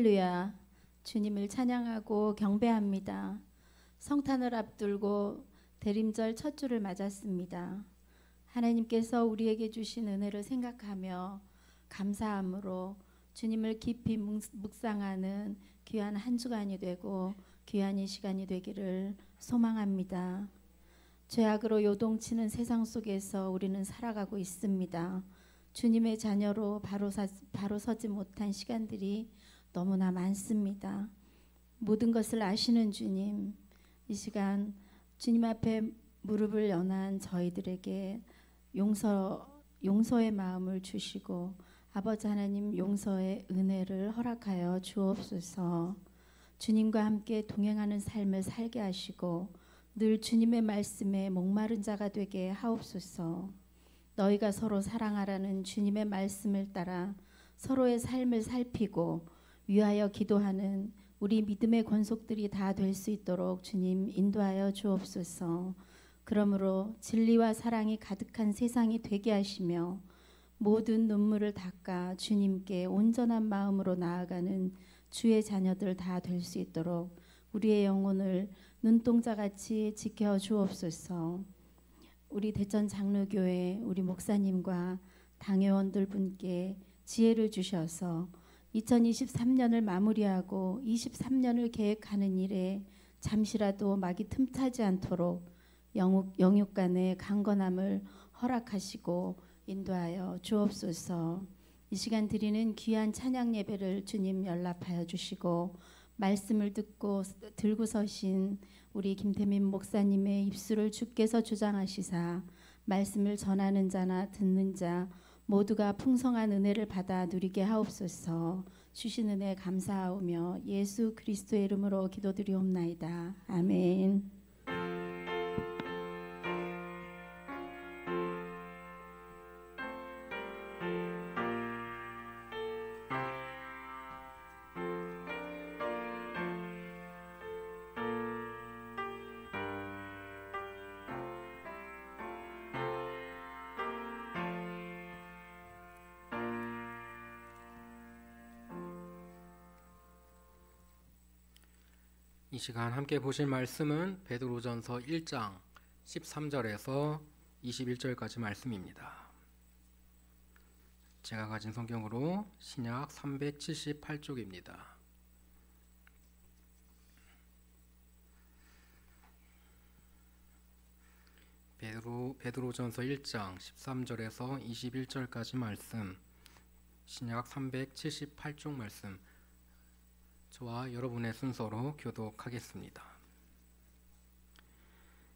할렐루야. 주님을 찬양하고 경배합니다. 성탄을 앞두고 대림절 첫 주를 맞았습니다. 하나님께서 우리에게 주신 은혜를 생각하며 감사함으로 주님을 깊이 묵상하는 귀한 한 주간이 되고 귀한 이 시간이 되기를 소망합니다. 죄악으로 요동치는 세상 속에서 우리는 살아가고 있습니다. 주님의 자녀로 바로 서지 못한 시간들이 너무나 많습니다. 모든 것을 아시는 주님, 이 시간 주님 앞에 무릎을 연한 저희들에게 용서의 마음을 주시고 아버지 하나님 용서의 은혜를 허락하여 주옵소서. 주님과 함께 동행하는 삶을 살게 하시고 늘 주님의 말씀에 목마른 자가 되게 하옵소서. 너희가 서로 사랑하라는 주님의 말씀을 따라 서로의 삶을 살피고 위하여 기도하는 우리 믿음의 권속들이 다 될 수 있도록 주님 인도하여 주옵소서. 그러므로 진리와 사랑이 가득한 세상이 되게 하시며 모든 눈물을 닦아 주님께 온전한 마음으로 나아가는 주의 자녀들 다 될 수 있도록 우리의 영혼을 눈동자같이 지켜 주옵소서. 우리 대천 장로교회 우리 목사님과 당회원들 분께 지혜를 주셔서 2023년을 마무리하고 23년을 계획하는 일에 잠시라도 막이 틈타지 않도록 영육 간의 강건함을 허락하시고 인도하여 주옵소서. 이 시간 드리는 귀한 찬양 예배를 주님 연락하여 주시고 말씀을 들고 서신 우리 김태민 목사님의 입술을 주께서 주장하시사 말씀을 전하는 자나 듣는 자 모두가 풍성한 은혜를 받아 누리게 하옵소서. 주신 은혜 감사하오며 예수 그리스도의 이름으로 기도드리옵나이다. 아멘. 이 시간 함께 보실 말씀은 베드로전서 1장 13절에서 21절까지 말씀입니다. 제가 가진 성경으로 신약 378쪽입니다. 베드로전서 1장 13절에서 21절까지 말씀, 신약 378쪽 말씀, 저와 여러분의 순서로 교독하겠습니다.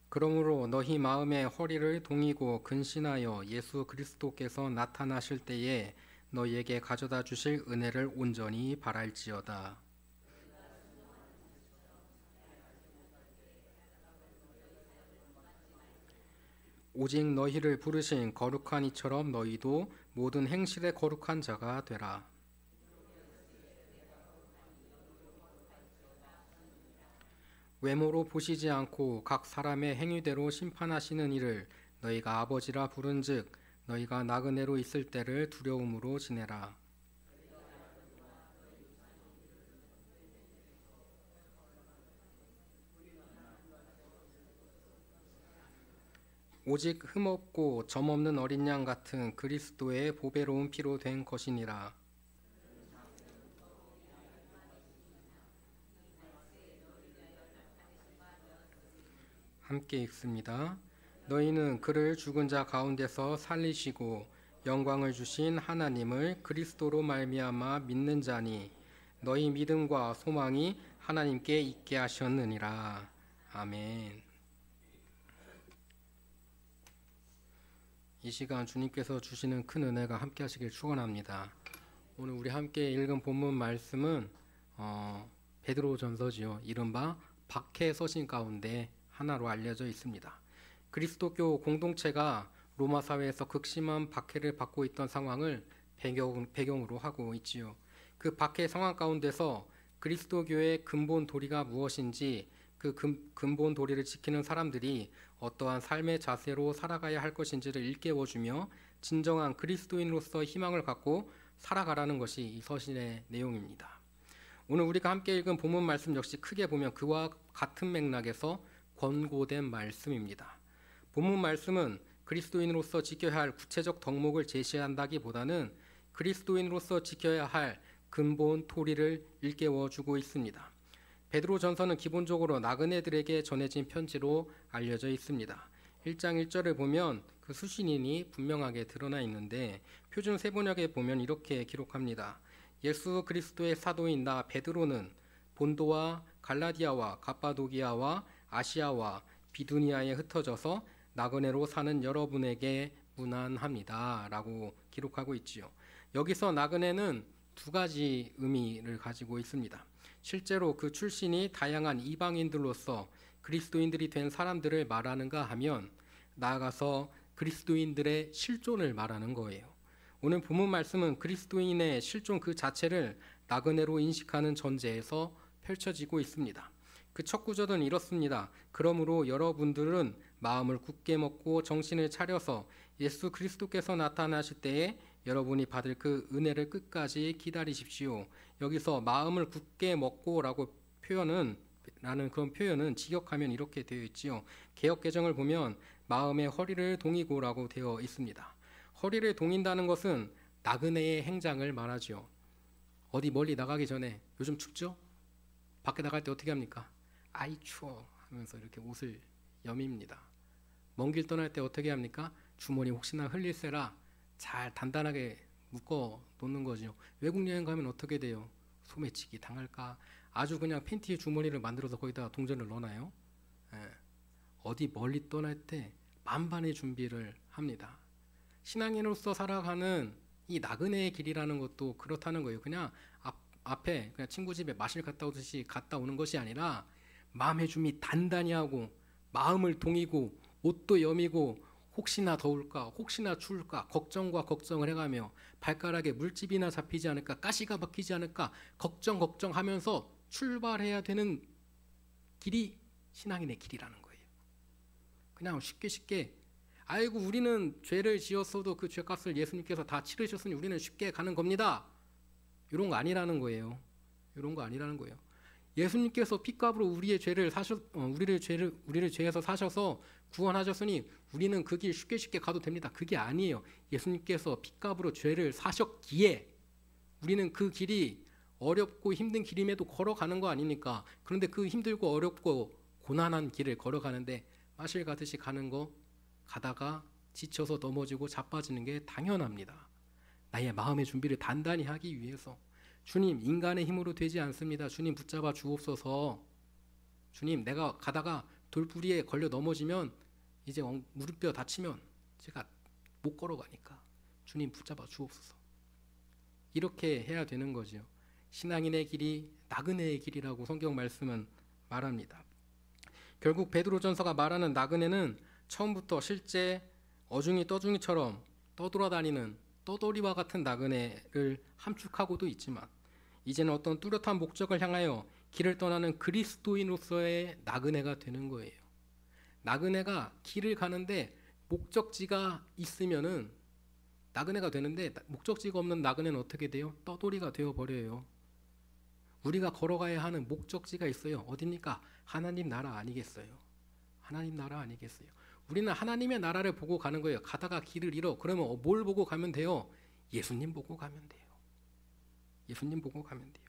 그러므로 너희 마음의 허리를 동이고 근신하여 예수 그리스도께서 나타나실 때에 너희에게 가져다 주실 은혜를 온전히 바랄지어다. 오직 너희를 부르신 거룩한 이처럼 너희도 모든 행실에 거룩한 자가 되라. 외모로 보시지 않고 각 사람의 행위대로 심판하시는 이를 너희가 아버지라 부른즉 너희가 나그네로 있을 때를 두려움으로 지내라. 오직 흠없고 점없는 어린 양 같은 그리스도의 보배로운 피로 된 것이니라. 함께 읽습니다. 너희는 그를 죽은 자 가운데서 살리시고 영광을 주신 하나님을 그리스도로 말미암아 믿는 자니 너희 믿음과 소망이 하나님께 있게 하셨느니라. 아멘. 이 시간 주님께서 주시는 큰 은혜가 함께 하시길 축원합니다. 오늘 우리 함께 읽은 본문 말씀은 베드로전서지요. 이른바 박해 서신 가운데 하나로 알려져 있습니다. 그리스도교 공동체가 로마 사회에서 극심한 박해를 받고 있던 상황을 배경으로 하고 있지요. 그 박해 상황 가운데서 그리스도교의 근본 도리가 무엇인지 그 근본 도리를 지키는 사람들이 어떠한 삶의 자세로 살아가야 할 것인지를 일깨워주며 진정한 그리스도인으로서 희망을 갖고 살아가라는 것이 이 서신의 내용입니다. 오늘 우리가 함께 읽은 본문 말씀 역시 크게 보면 그와 같은 맥락에서 권고된 말씀입니다. 본문 말씀은 그리스도인으로서 지켜야 할 구체적 덕목을 제시한다기보다는 그리스도인으로서 지켜야 할 근본 토리를 일깨워주고 있습니다. 베드로전서는 기본적으로 나그네들에게 전해진 편지로 알려져 있습니다. 1장 1절을 보면 그 수신인이 분명하게 드러나 있는데 표준 세번역에 보면 이렇게 기록합니다. 예수 그리스도의 사도인 나 베드로는 본도와 갈라디아와 갑바도기아와 아시아와 비두니아에 흩어져서 나그네로 사는 여러분에게 문안합니다 라고 기록하고 있지요. 여기서 나그네는 두 가지 의미를 가지고 있습니다. 실제로 그 출신이 다양한 이방인들로서 그리스도인들이 된 사람들을 말하는가 하면 나아가서 그리스도인들의 실존을 말하는 거예요. 오늘 본문 말씀은 그리스도인의 실존 그 자체를 나그네로 인식하는 전제에서 펼쳐지고 있습니다. 그 첫 구절은 이렇습니다. 그러므로 여러분들은 마음을 굳게 먹고 정신을 차려서 예수 그리스도께서 나타나실 때에 여러분이 받을 그 은혜를 끝까지 기다리십시오. 여기서 마음을 굳게 먹고라고 라는 그런 표현은 직역하면 이렇게 되어 있지요. 개역 개정을 보면 마음의 허리를 동이고라고 되어 있습니다. 허리를 동인다는 것은 나그네의 행장을 말하죠. 어디 멀리 나가기 전에 요즘 춥죠? 밖에 나갈 때 어떻게 합니까? 아이 추워 하면서 이렇게 옷을 여밉니다. 먼 길 떠날 때 어떻게 합니까? 주머니 혹시나 흘릴세라 잘 단단하게 묶어 놓는 거죠. 외국 여행 가면 어떻게 돼요? 소매치기 당할까? 아주 그냥 팬티 주머니를 만들어서 거기다가 동전을 넣어놔요. 어디 멀리 떠날 때 만반의 준비를 합니다. 신앙인으로서 살아가는 이 나그네의 길이라는 것도 그렇다는 거예요. 그냥 앞에 그냥 친구 집에 마실 갔다 오듯이 갔다 오는 것이 아니라 마음의 준비 단단히 하고 마음을 동이고 옷도 여미고 혹시나 더울까 혹시나 추울까 걱정과 걱정을 해가며 발가락에 물집이나 잡히지 않을까 가시가 박히지 않을까 걱정하면서 출발해야 되는 길이 신앙인의 길이라는 거예요. 그냥 쉽게 아이고 우리는 죄를 지었어도 그 죄값을 예수님께서 다 치르셨으니 우리는 쉽게 가는 겁니다. 이런 거 아니라는 거예요. 이런 거 아니라는 거예요. 예수님께서 핏값으로 우리의 죄를 우리를 죄에서 사셔서 구원하셨으니 우리는 그 길 쉽게 가도 됩니다. 그게 아니에요. 예수님께서 핏값으로 죄를 사셨기에 우리는 그 길이 어렵고 힘든 길임에도 걸어가는 거 아닙니까? 그런데 그 힘들고 어렵고 고난한 길을 걸어가는데 마실 가듯이 가는 거 가다가 지쳐서 넘어지고 자빠지는 게 당연합니다. 나의 마음의 준비를 단단히 하기 위해서 주님 인간의 힘으로 되지 않습니다. 주님 붙잡아 주옵소서. 주님 내가 가다가 돌부리에 걸려 넘어지면 이제 무릎뼈 다치면 제가 못 걸어가니까 주님 붙잡아 주옵소서. 이렇게 해야 되는 거죠. 신앙인의 길이 나그네의 길이라고 성경 말씀은 말합니다. 결국 베드로전서가 말하는 나그네는 처음부터 실제 어중이 떠중이처럼 떠돌아다니는 떠돌이와 같은 나그네를 함축하고도 있지만 이제는 어떤 뚜렷한 목적을 향하여 길을 떠나는 그리스도인으로서의 나그네가 되는 거예요. 나그네가 길을 가는데 목적지가 있으면은 나그네가 되는데 목적지가 없는 나그네는 어떻게 돼요? 떠돌이가 되어버려요. 우리가 걸어가야 하는 목적지가 있어요. 어디입니까? 하나님 나라 아니겠어요? 하나님 나라 아니겠어요? 우리는 하나님의 나라를 보고 가는 거예요. 가다가 길을 잃어. 그러면 뭘 보고 가면 돼요? 예수님 보고 가면 돼요. 예수님 보고 가면 돼요.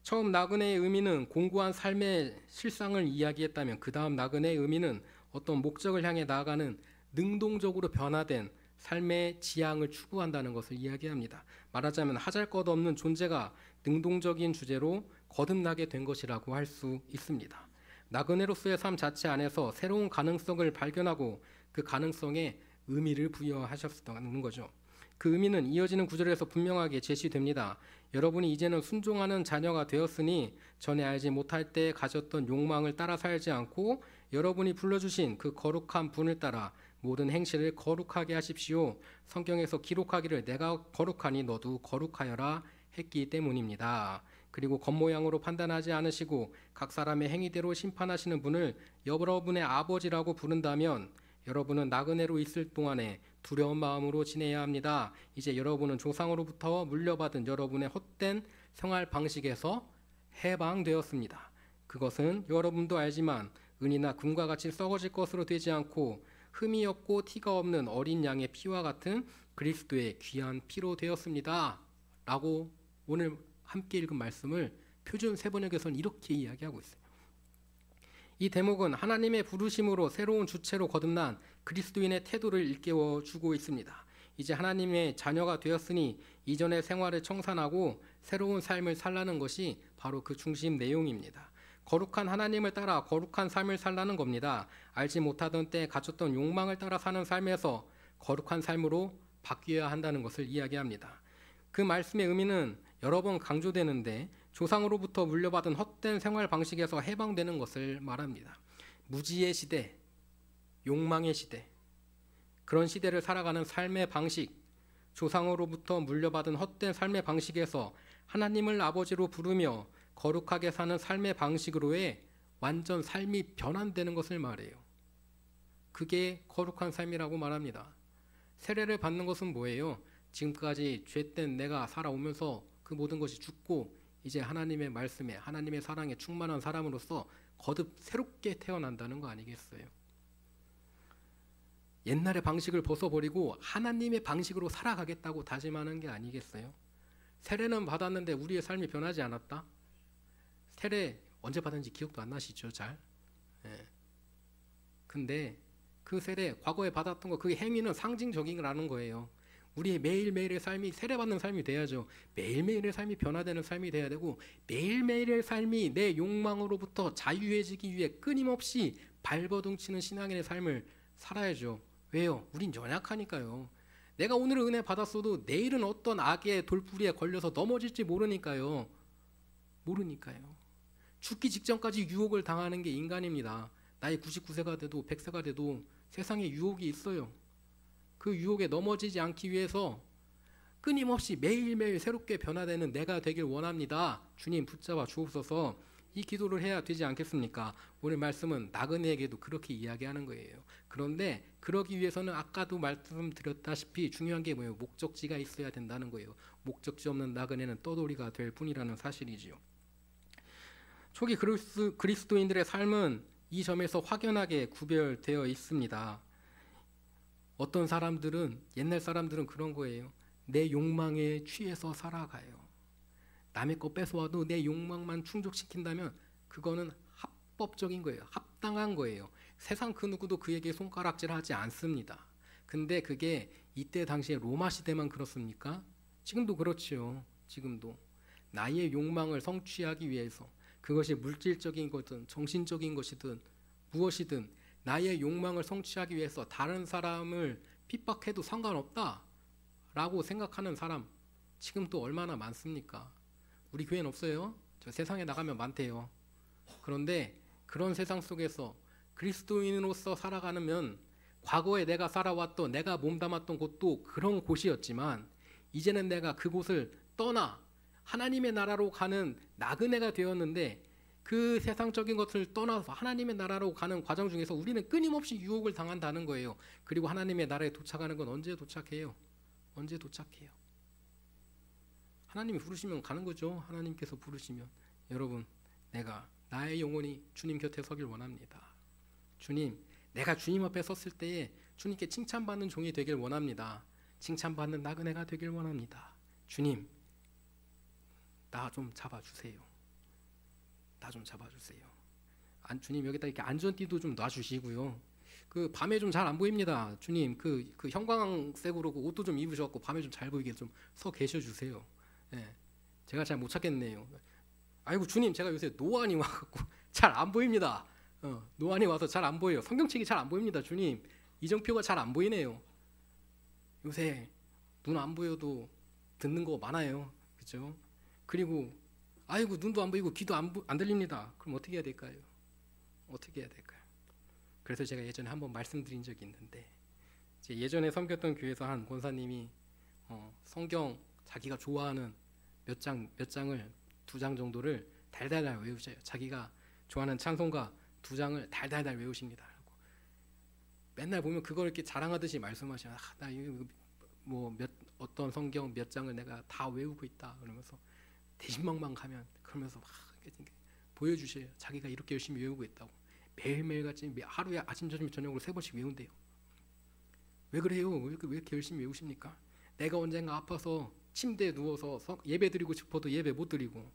처음 나그네의 의미는 공고한 삶의 실상을 이야기했다면 그 다음 나그네의 의미는 어떤 목적을 향해 나아가는 능동적으로 변화된 삶의 지향을 추구한다는 것을 이야기합니다. 말하자면 하잘것없는 존재가 능동적인 주제로 거듭나게 된 것이라고 할 수 있습니다. 나그네로서의 삶 자체 안에서 새로운 가능성을 발견하고 그 가능성에 의미를 부여하셨다는 거죠. 그 의미는 이어지는 구절에서 분명하게 제시됩니다. 여러분이 이제는 순종하는 자녀가 되었으니 전에 알지 못할 때 가졌던 욕망을 따라 살지 않고 여러분이 불러주신 그 거룩한 분을 따라 모든 행실을 거룩하게 하십시오. 성경에서 기록하기를 내가 거룩하니 너도 거룩하여라 했기 때문입니다. 그리고 겉모양으로 판단하지 않으시고 각 사람의 행위대로 심판하시는 분을 여러분의 아버지라고 부른다면 여러분은 나그네로 있을 동안에 두려운 마음으로 지내야 합니다. 이제 여러분은 조상으로부터 물려받은 여러분의 헛된 생활 방식에서 해방되었습니다. 그것은 여러분도 알지만 은이나 금과 같이 썩어질 것으로 되지 않고 흠이 없고 티가 없는 어린 양의 피와 같은 그리스도의 귀한 피로 되었습니다. 라고 오늘 함께 읽은 말씀을 표준 세번역에서는 이렇게 이야기하고 있어요. 이 대목은 하나님의 부르심으로 새로운 주체로 거듭난 그리스도인의 태도를 일깨워 주고 있습니다. 이제 하나님의 자녀가 되었으니 이전의 생활을 청산하고 새로운 삶을 살라는 것이 바로 그 중심 내용입니다. 거룩한 하나님을 따라 거룩한 삶을 살라는 겁니다. 알지 못하던 때에 갖췄던 욕망을 따라 사는 삶에서 거룩한 삶으로 바뀌어야 한다는 것을 이야기합니다. 그 말씀의 의미는 여러 번 강조되는데 조상으로부터 물려받은 헛된 생활 방식에서 해방되는 것을 말합니다. 무지의 시대, 욕망의 시대, 그런 시대를 살아가는 삶의 방식, 조상으로부터 물려받은 헛된 삶의 방식에서 하나님을 아버지로 부르며 거룩하게 사는 삶의 방식으로의 완전 삶이 변환되는 것을 말해요. 그게 거룩한 삶이라고 말합니다. 세례를 받는 것은 뭐예요? 지금까지 죄된 내가 살아오면서 그 모든 것이 죽고 이제 하나님의 말씀에 하나님의 사랑에 충만한 사람으로서 거듭 새롭게 태어난다는 거 아니겠어요? 옛날의 방식을 벗어버리고 하나님의 방식으로 살아가겠다고 다짐하는 게 아니겠어요? 세례는 받았는데 우리의 삶이 변하지 않았다? 세례 언제 받았는지 기억도 안 나시죠? 잘? 예. 근데 그 세례 과거에 받았던 거 그 행위는 상징적인 거라는 거예요. 우리의 매일매일의 삶이 세례받는 삶이 돼야죠. 매일매일의 삶이 변화되는 삶이 돼야 되고 매일매일의 삶이 내 욕망으로부터 자유해지기 위해 끊임없이 발버둥치는 신앙인의 삶을 살아야죠. 왜요? 우린 연약하니까요. 내가 오늘 은혜 받았어도 내일은 어떤 악의 돌부리에 걸려서 넘어질지 모르니까요. 죽기 직전까지 유혹을 당하는 게 인간입니다. 나이 99세가 돼도 100세가 돼도 세상에 유혹이 있어요. 그 유혹에 넘어지지 않기 위해서 끊임없이 매일매일 새롭게 변화되는 내가 되길 원합니다. 주님 붙잡아 주옵소서. 이 기도를 해야 되지 않겠습니까? 오늘 말씀은 나그네에게도 그렇게 이야기하는 거예요. 그런데 그러기 위해서는 아까도 말씀드렸다시피 중요한 게 뭐예요? 목적지가 있어야 된다는 거예요. 목적지 없는 나그네는 떠돌이가 될 뿐이라는 사실이지요. 초기 그리스도인들의 삶은 이 점에서 확연하게 구별되어 있습니다. 어떤 사람들은 옛날 사람들은 그런 거예요. 내 욕망에 취해서 살아가요. 남의 거 뺏어와도 내 욕망만 충족시킨다면 그거는 합법적인 거예요. 합당한 거예요. 세상 그 누구도 그에게 손가락질하지 않습니다. 근데 그게 이때 당시에 로마 시대만 그렇습니까? 지금도 그렇지요. 지금도 나의 욕망을 성취하기 위해서 그것이 물질적인 것이든 정신적인 것이든 무엇이든 나의 욕망을 성취하기 위해서 다른 사람을 핍박해도 상관없다 라고 생각하는 사람 지금도 얼마나 많습니까? 우리 교회는 없어요. 저 세상에 나가면 많대요. 그런데 그런 세상 속에서 그리스도인으로서 살아가면 과거에 내가 살아왔던 내가 몸담았던 곳도 그런 곳이었지만 이제는 내가 그곳을 떠나 하나님의 나라로 가는 나그네가 되었는데 그 세상적인 것을 떠나서 하나님의 나라로 가는 과정 중에서 우리는 끊임없이 유혹을 당한다는 거예요. 그리고 하나님의 나라에 도착하는 건 언제 도착해요? 언제 도착해요? 하나님이 부르시면 가는 거죠. 하나님께서 부르시면. 여러분, 내가 나의 영혼이 주님 곁에 서길 원합니다. 주님, 내가 주님 앞에 섰을 때에 주님께 칭찬받는 종이 되길 원합니다. 칭찬받는 나그네가 되길 원합니다. 주님, 나 좀 잡아주세요. 나 좀 잡아주세요. 주님 여기다 이렇게 안전띠도 좀 놔주시고요. 그 밤에 좀 잘 안 보입니다. 주님 그 형광색으로 옷도 좀 입으셔갖고 밤에 좀 잘 보이게 좀 서 계셔주세요. 예, 제가 잘 못 찾겠네요. 아이고 주님 제가 요새 노안이 와갖고 잘 안 보입니다. 노안이 와서 잘 안 보여요. 성경책이 잘 안 보입니다. 주님 이정표가 잘 안 보이네요. 요새 눈 안 보여도 듣는 거 많아요. 그죠? 그리고 아이고 눈도 안 보이고 귀도 안 들립니다. 그럼 어떻게 해야 될까요? 어떻게 해야 될까요? 그래서 제가 예전에 한번 말씀드린 적이 있는데 예전에 섬겼던 교회에서 한 권사님이 성경 자기가 좋아하는 몇 장을 2장 정도를 달달달 외우셔요. 자기가 좋아하는 찬송가 2장을 달달달 외우십니다. 맨날 보면 그걸 이렇게 자랑하듯이 말씀하셔요. 나 이거 뭐 어떤 성경 몇 장을 내가 다 외우고 있다 그러면서 대신망만 가면 그러면서 막 보여주셔요. 자기가 이렇게 열심히 외우고 있다고. 매일매일 같이 하루에 아침 점심 저녁으로 3번씩 외운대요. 왜 그래요? 왜 이렇게 열심히 외우십니까? 내가 언젠가 아파서 침대에 누워서 예배 드리고 싶어도 예배 못 드리고,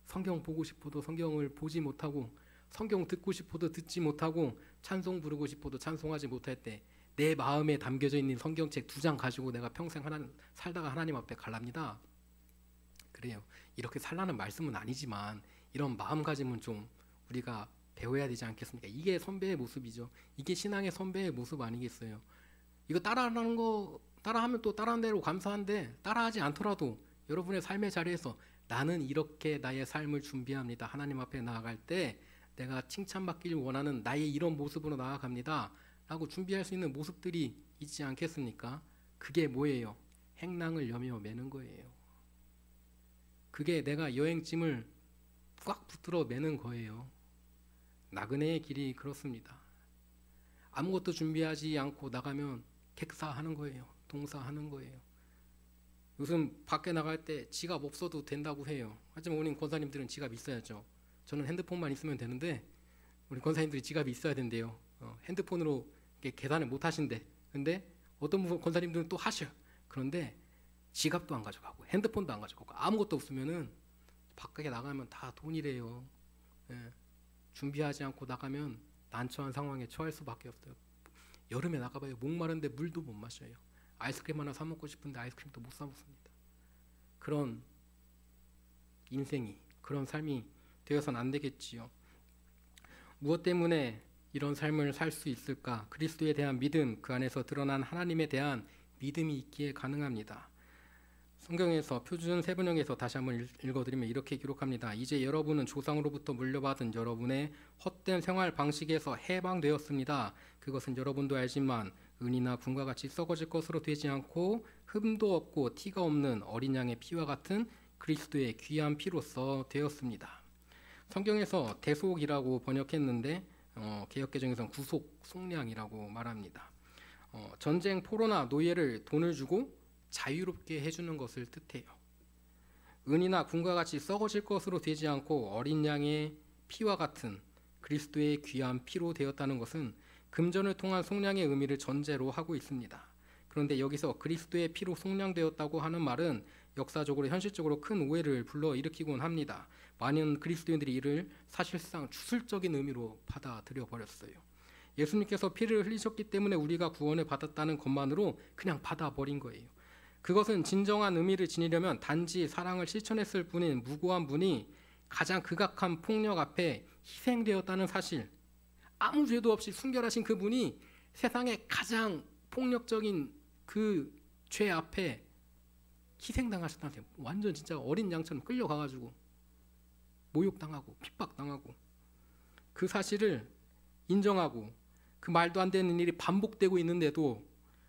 성경 보고 싶어도 성경을 보지 못하고, 성경 듣고 싶어도 듣지 못하고, 찬송 부르고 싶어도 찬송하지 못할 때 내 마음에 담겨져 있는 성경책 2장 가지고 내가 평생 살다가 하나님 앞에 갈랍니다. 그래요. 이렇게 살라는 말씀은 아니지만 이런 마음가짐은 좀 우리가 배워야 되지 않겠습니까? 이게 선배의 모습이죠. 이게 신앙의 선배의 모습 아니겠어요? 이거 따라하면 또 따라한 대로 감사한데, 따라하지 않더라도 여러분의 삶의 자리에서 나는 이렇게 나의 삶을 준비합니다. 하나님 앞에 나아갈 때 내가 칭찬받기를 원하는 나의 이런 모습으로 나아갑니다 라고 준비할 수 있는 모습들이 있지 않겠습니까? 그게 뭐예요? 행랑을 여며 매는 거예요. 그게 내가 여행짐을 꽉 붙들어 매는 거예요. 나그네의 길이 그렇습니다. 아무것도 준비하지 않고 나가면 객사하는 거예요. 동사하는 거예요. 요즘 밖에 나갈 때 지갑 없어도 된다고 해요. 하지만 우리 권사님들은 지갑 있어야죠. 저는 핸드폰만 있으면 되는데 우리 권사님들이 지갑이 있어야 된대요. 핸드폰으로 계산을 못 하신대. 근데 어떤 권사님들은 또 하셔. 그런데 지갑도 안 가져가고 핸드폰도 안 가져가고 아무것도 없으면은 밖에 나가면 다 돈이래요. 예. 준비하지 않고 나가면 난처한 상황에 처할 수밖에 없어요. 여름에 나가봐요. 목마른데 물도 못 마셔요. 아이스크림 하나 사 먹고 싶은데 아이스크림도 못 사 먹습니다. 그런 인생이, 그런 삶이 되어서는 안 되겠지요. 무엇 때문에 이런 삶을 살 수 있을까? 그리스도에 대한 믿음, 그 안에서 드러난 하나님에 대한 믿음이 있기에 가능합니다. 성경에서 표준 세번역에서 다시 한번 읽어드리면 이렇게 기록합니다. 이제 여러분은 조상으로부터 물려받은 여러분의 헛된 생활 방식에서 해방되었습니다. 그것은 여러분도 알지만 은이나 금과 같이 썩어질 것으로 되지 않고 흠도 없고 티가 없는 어린 양의 피와 같은 그리스도의 귀한 피로서 되었습니다. 성경에서 대속이라고 번역했는데 개역개정에서는 구속, 속량이라고 말합니다. 전쟁, 포로나 노예를 돈을 주고 자유롭게 해주는 것을 뜻해요. 은이나 금과 같이 썩어질 것으로 되지 않고 어린 양의 피와 같은 그리스도의 귀한 피로 되었다는 것은 금전을 통한 속량의 의미를 전제로 하고 있습니다. 그런데 여기서 그리스도의 피로 속량되었다고 하는 말은 역사적으로 현실적으로 큰 오해를 불러일으키곤 합니다. 많은 그리스도인들이 이를 사실상 추술적인 의미로 받아들여 버렸어요. 예수님께서 피를 흘리셨기 때문에 우리가 구원을 받았다는 것만으로 그냥 받아버린 거예요. 그것은 진정한 의미를 지니려면 단지 사랑을 실천했을 뿐인 무고한 분이 가장 극악한 폭력 앞에 희생되었다는 사실, 아무 죄도 없이 순결하신 그분이 세상의 가장 폭력적인 그 죄 앞에 희생당하셨다는 게 완전 진짜 어린 양처럼 끌려가가지고 모욕당하고 핍박당하고 그 사실을 인정하고 그 말도 안 되는 일이 반복되고 있는데도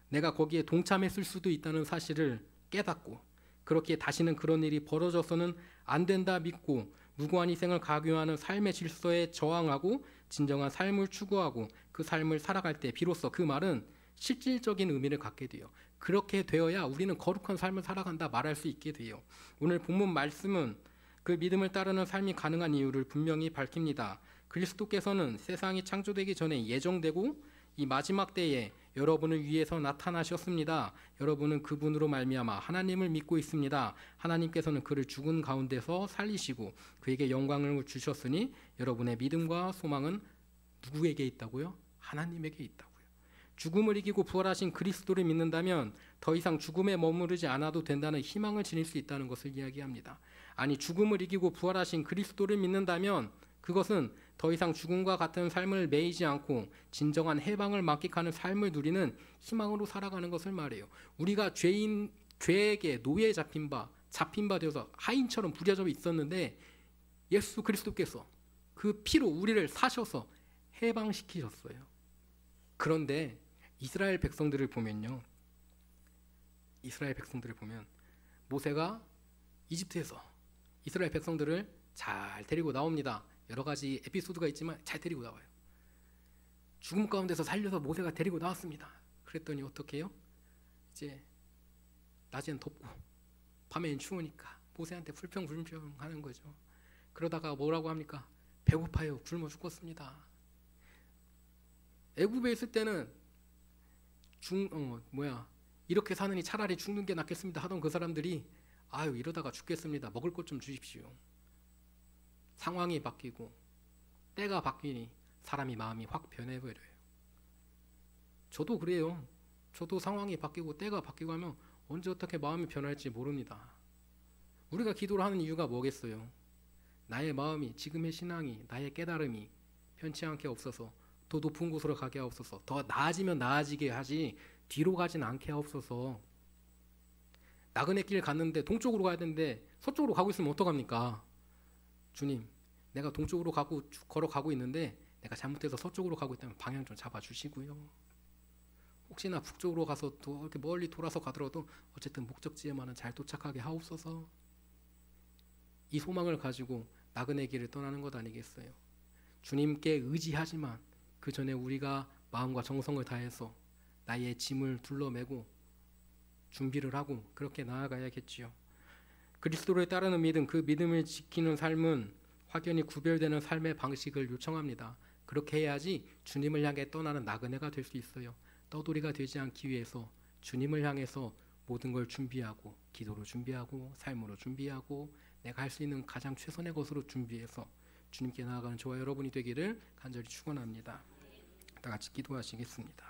내가 거기에 동참했을 수도 있다는 사실을 깨닫고 그렇게 다시는 그런 일이 벌어져서는 안 된다 믿고 무고한 희생을 강요하는 삶의 질서에 저항하고 진정한 삶을 추구하고 그 삶을 살아갈 때 비로소 그 말은 실질적인 의미를 갖게 돼요. 그렇게 되어야 우리는 거룩한 삶을 살아간다 말할 수 있게 돼요. 오늘 본문 말씀은 그 믿음을 따르는 삶이 가능한 이유를 분명히 밝힙니다. 그리스도께서는 세상이 창조되기 전에 예정되고 이 마지막 때에 여러분을 위해서 나타나셨습니다. 여러분은 그분으로 말미암아 하나님을 믿고 있습니다. 하나님께서는 그를 죽은 가운데서 살리시고 그에게 영광을 주셨으니 여러분의 믿음과 소망은 누구에게 있다고요? 하나님에게 있다고요. 죽음을 이기고 부활하신 그리스도를 믿는다면 더 이상 죽음에 머무르지 않아도 된다는 희망을 지닐 수 있다는 것을 이야기합니다. 아니, 죽음을 이기고 부활하신 그리스도를 믿는다면 그것은 더 이상 죽음과 같은 삶을 매이지 않고 진정한 해방을 만끽하는 삶을 누리는 희망으로 살아가는 것을 말해요. 우리가 죄에게 노예에 잡힌 바 되어서 하인처럼 부려져 있었는데 예수 그리스도께서 그 피로 우리를 사셔서 해방시키셨어요. 그런데 이스라엘 백성들을 보면 모세가 이집트에서 이스라엘 백성들을 잘 데리고 나옵니다. 여러 가지 에피소드가 있지만 잘 데리고 나와요. 죽음 가운데서 살려서 모세가 데리고 나왔습니다. 그랬더니 어떻게 해요? 이제 낮엔 덥고 밤엔 추우니까 모세한테 불평불평 하는 거죠. 그러다가 뭐라고 합니까? 배고파요. 굶어 죽겠습니다. 애굽에 있을 때는 이렇게 사느니 차라리 죽는 게 낫겠습니다 하던 그 사람들이 아유 이러다가 죽겠습니다. 먹을 것 좀 주십시오. 상황이 바뀌고 때가 바뀌니 사람이 마음이 확 변해버려요. 저도 그래요. 저도 상황이 바뀌고 때가 바뀌고 하면 언제 어떻게 마음이 변할지 모릅니다. 우리가 기도를 하는 이유가 뭐겠어요? 나의 마음이, 지금의 신앙이, 나의 깨달음이 편치 않게 없어서 더 높은 곳으로 가게 하옵소서. 더 나아지면 나아지게 하지 뒤로 가진 않게 하옵소서. 나그네 길 갔는데 동쪽으로 가야 되는데 서쪽으로 가고 있으면 어떡합니까? 주님, 내가 동쪽으로 걸어가고 있는데 내가 잘못해서 서쪽으로 가고 있다면 방향 좀 잡아주시고요. 혹시나 북쪽으로 가서 또 이렇게 멀리 돌아서 가더라도 어쨌든 목적지에만은 잘 도착하게 하옵소서. 이 소망을 가지고 나그네 길을 떠나는 것 아니겠어요? 주님께 의지하지만 그 전에 우리가 마음과 정성을 다해서 나의 짐을 둘러매고 준비를 하고 그렇게 나아가야겠지요. 그리스도를 따르는 믿음, 그 믿음을 지키는 삶은 확연히 구별되는 삶의 방식을 요청합니다. 그렇게 해야지 주님을 향해 떠나는 나그네가 될 수 있어요. 떠돌이가 되지 않기 위해서 주님을 향해서 모든 걸 준비하고 기도로 준비하고 삶으로 준비하고 내가 할 수 있는 가장 최선의 것으로 준비해서 주님께 나아가는 저와 여러분이 되기를 간절히 축원합니다. 다 같이 기도하시겠습니다.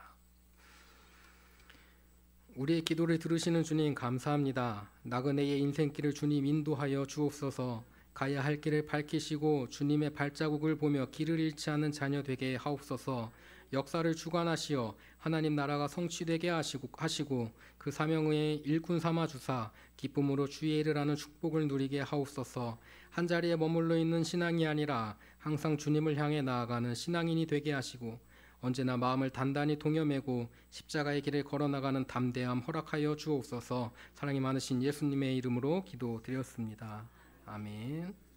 우리의 기도를 들으시는 주님 감사합니다. 나그네의 인생길을 주님 인도하여 주옵소서. 가야 할 길을 밝히시고 주님의 발자국을 보며 길을 잃지 않는 자녀 되게 하옵소서. 역사를 주관하시어 하나님 나라가 성취되게 하시고 그 사명의 일꾼 삼아 주사 기쁨으로 주의 일을 하는 축복을 누리게 하옵소서. 한자리에 머물러 있는 신앙이 아니라 항상 주님을 향해 나아가는 신앙인이 되게 하시고 언제나 마음을 단단히 동여매고 십자가의 길을 걸어나가는 담대함 허락하여 주옵소서. 사랑이 많으신 예수님의 이름으로 기도드렸습니다. 아멘.